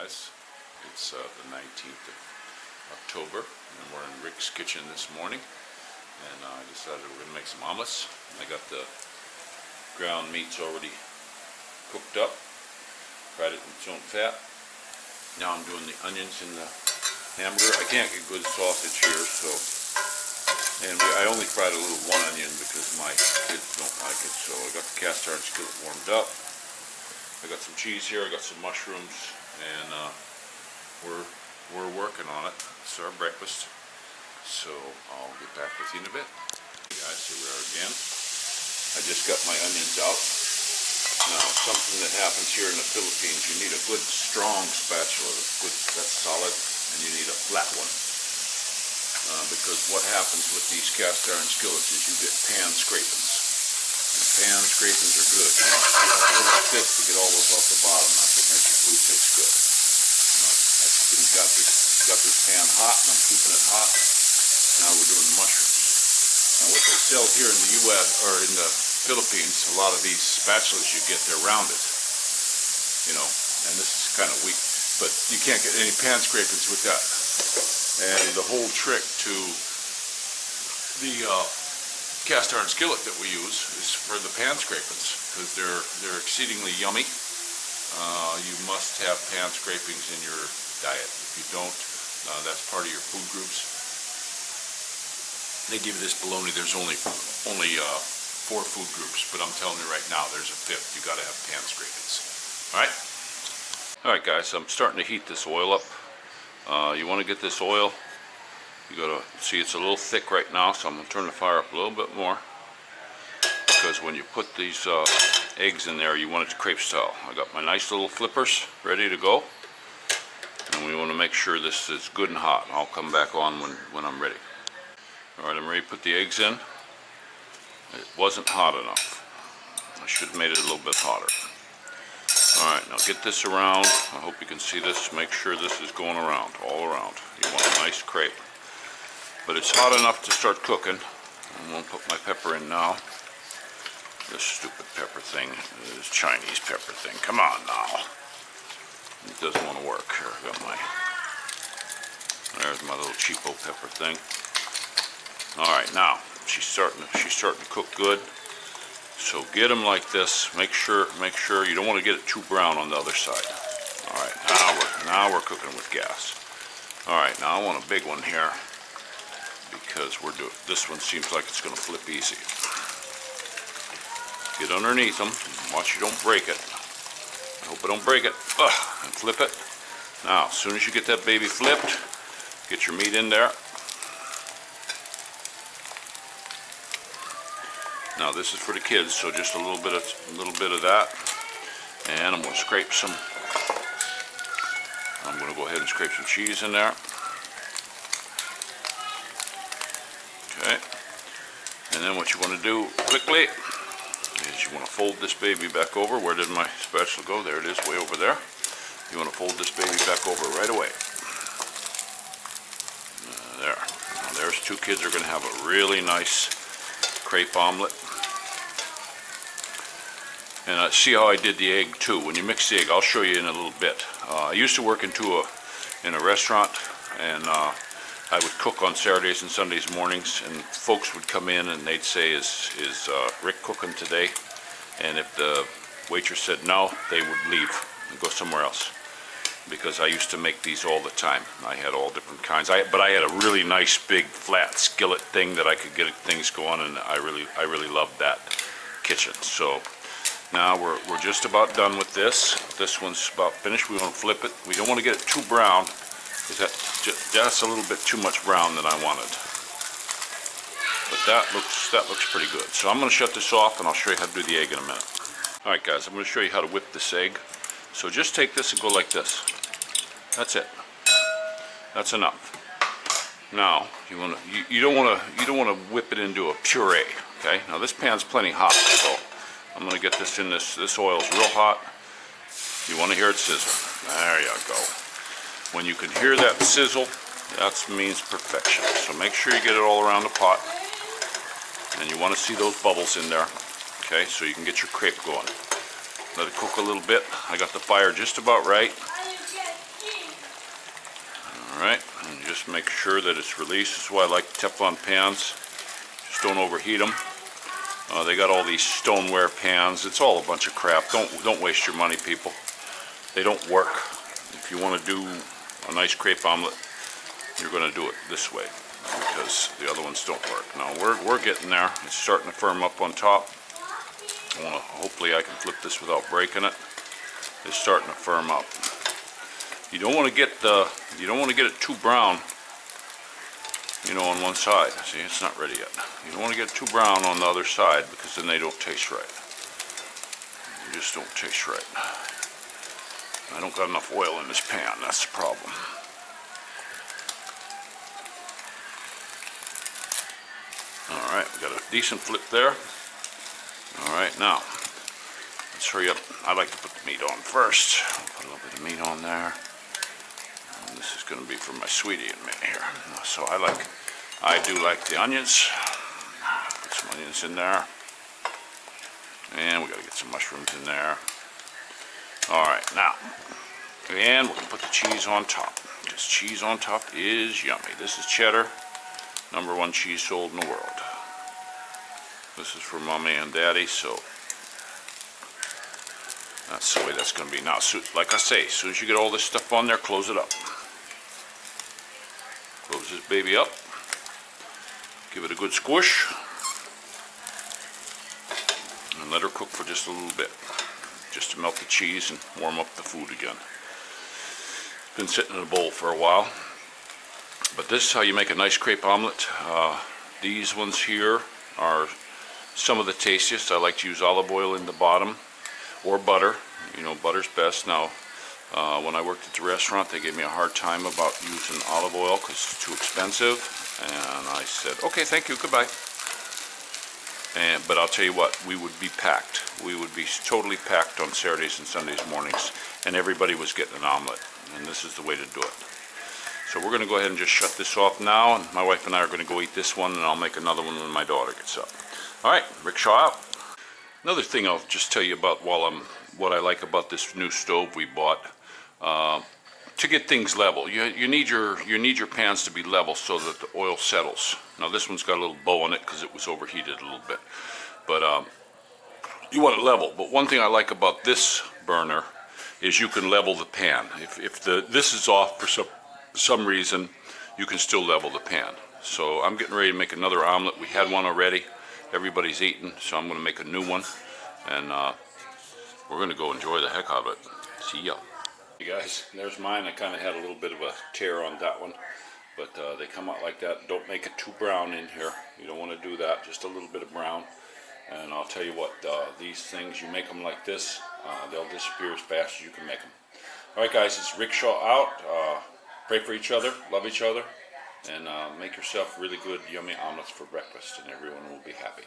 guys. It's the 19th of October, and we're in Rick's kitchen this morning, and I decided we're going to make some omelets. I got the ground meats already cooked up, fried it in its own fat. Now I'm doing the onions in the hamburger. I can't get good sausage here, and I only fried a little one onion because my kids don't like it. So I got the cast iron skillet warmed up. I got some cheese here, I got some mushrooms, and we're working on it. It's our breakfast. So I'll get back with you in a bit. Hey guys, here we are again. I just got my onions out. Now, something that happens here in the Philippines, you need a good strong spatula that's solid, and you need a flat one. Because what happens with these cast iron skillets is you get pan scrapings. Pan scrapings are good. You want to go like this to get all those off the bottom. That's what makes your food taste good. I've got this pan hot, and I'm keeping it hot. Now we're doing the mushrooms. Now what they sell here in the U.S. or in the Philippines, a lot of these spatulas you get, they're rounded. And this is kind of weak. But you can't get any pan scrapings with that. And the whole trick to the cast iron skillet that we use is for the pan scrapings, because they're exceedingly yummy. You must have pan scrapings in your diet. If you don't, that's part of your food groups. They give you this baloney. There's only 4 food groups, but I'm telling you right now, there's a 5th. You got to have pan scrapings. All right, guys. I'm starting to heat this oil up. You want to get this oil. You gotta see it's a little thick right now, so I'm gonna turn the fire up a little bit more, because when you put these eggs in there, you want it to crepe style. I got my nice little flippers ready to go, and we want to make sure this is good and hot. I'll come back on when I'm ready. All right, I'm ready to put the eggs in. It wasn't hot enough. I should have made it a little bit hotter. All right, now get this around. I hope you can see this. Make sure this is going around, all around. You want a nice crepe. But it's hot enough to start cooking. I'm going to put my pepper in now. This stupid pepper thing, this Chinese pepper thing. Come on now. It doesn't want to work. Here, I got there's my little cheapo pepper thing. All right, now she's starting to cook good. So get them like this. Make sure you don't want to get it too brown on the other side. All right, now we're cooking with gas. All right, now I want a big one here, because this one seems like it's going to flip easy. Get underneath them. Watch you don't break it. I hope I don't break it. And flip it. Now, as soon as you get that baby flipped, get your meat in there. Now this is for the kids, so just a little bit of that, and I'm going to scrape some. I'm going to go ahead and scrape some cheese in there. Okay, and then what you want to do quickly is you want to fold this baby back over. Where did my spatula go? There it is, way over there. You want to fold this baby back over right away. There. Now there's 2 kids are going to have a really nice crepe omelet. And see how I did the egg too. When you mix the egg, I'll show you in a little bit. I used to work in a restaurant, and I would cook on Saturdays and Sundays mornings, and folks would come in and they'd say, is Rick cooking today? And if the waitress said no, they would leave and go somewhere else, because I used to make these all the time. I had all different kinds, but I had a really nice big flat skillet thing that I could get things going, and I really loved that kitchen. So now we're just about done with this. This one's about finished. We want to flip it. We don't want to get it too brown, because that's a little bit too much brown than I wanted. But that looks pretty good. So I'm going to shut this off, and I'll show you how to do the egg in a minute. All right, guys, I'm going to show you how to whip this egg. So just take this and go like this. That's it. That's enough. Now you don't want to whip it into a puree. Okay. Now this pan's plenty hot, so I'm going to get this in. This oil's real hot. You want to hear it sizzle. There you go. When you can hear that sizzle, that means perfection. So make sure you get it all around the pot. And you want to see those bubbles in there. Okay, so you can get your crepe going. Let it cook a little bit. I got the fire just about right. just make sure that it's released. That's why I like Teflon pans. Just don't overheat them. They got all these stoneware pans. It's all a bunch of crap. Don't waste your money, people. They don't work. If you want to do a nice crepe omelet, you're going to do it this way because the other ones don't work. Now we're getting there. It's starting to firm up on top. Hopefully I can flip this without breaking it. It's starting to firm up. You don't want to get it too brown, you know, on one side. See, it's not ready yet. You don't want to get it too brown on the other side because then they don't taste right. They just don't taste right. I don't got enough oil in this pan. That's the problem. All right, we got a decent flip there. All right, now let's hurry up. I like to put the meat on first. Put a little bit of meat on there. And this is going to be for my sweetie and me here. So I do like the onions. Put some onions in there. And we got to get some mushrooms in there. All right, now, and we're going to put the cheese on top. Because cheese on top is yummy. This is cheddar, #1 cheese sold in the world. This is for Mommy and Daddy, so that's the way that's going to be. Now, so, like I say, as soon as you get all this stuff on there, close it up. Close this baby up. Give it a good squish. And let her cook for just a little bit. Just to melt the cheese and warm up the food again. Been sitting in a bowl for a while. But this is how you make a nice crepe omelet. These ones here are some of the tastiest. I like to use olive oil in the bottom or butter. You know, butter's best. Now, when I worked at the restaurant, they gave me a hard time about using olive oil because it's too expensive. And I said, okay, thank you, goodbye. But I'll tell you what, we would be packed. We would be totally packed on Saturdays and Sundays mornings, and everybody was getting an omelet, and this is the way to do it. So we're going to go ahead and just shut this off now, and my wife and I are going to go eat this one, and I'll make another one when my daughter gets up. All right, rickshaw out. Another thing I'll just tell you about what I like about this new stove we bought. To get things level, you need your pans to be level so that the oil settles. Now this one's got a little bow on it because it was overheated a little bit, but you want it level. But one thing I like about this burner is you can level the pan. If this is off for some reason, you can still level the pan. So I'm getting ready to make another omelet. We had one already. Everybody's eaten, so I'm going to make a new one, and we're going to go enjoy the heck out of it. See ya. Hey guys, there's mine. I kind of had a little bit of a tear on that one, but they come out like that. Don't make it too brown in here. You don't want to do that. Just a little bit of brown. And I'll tell you what, these things, you make them like this, they'll disappear as fast as you can make them. All right guys, it's Rickshaw out. Pray for each other, love each other, and make yourself really good, yummy omelets for breakfast, and everyone will be happy.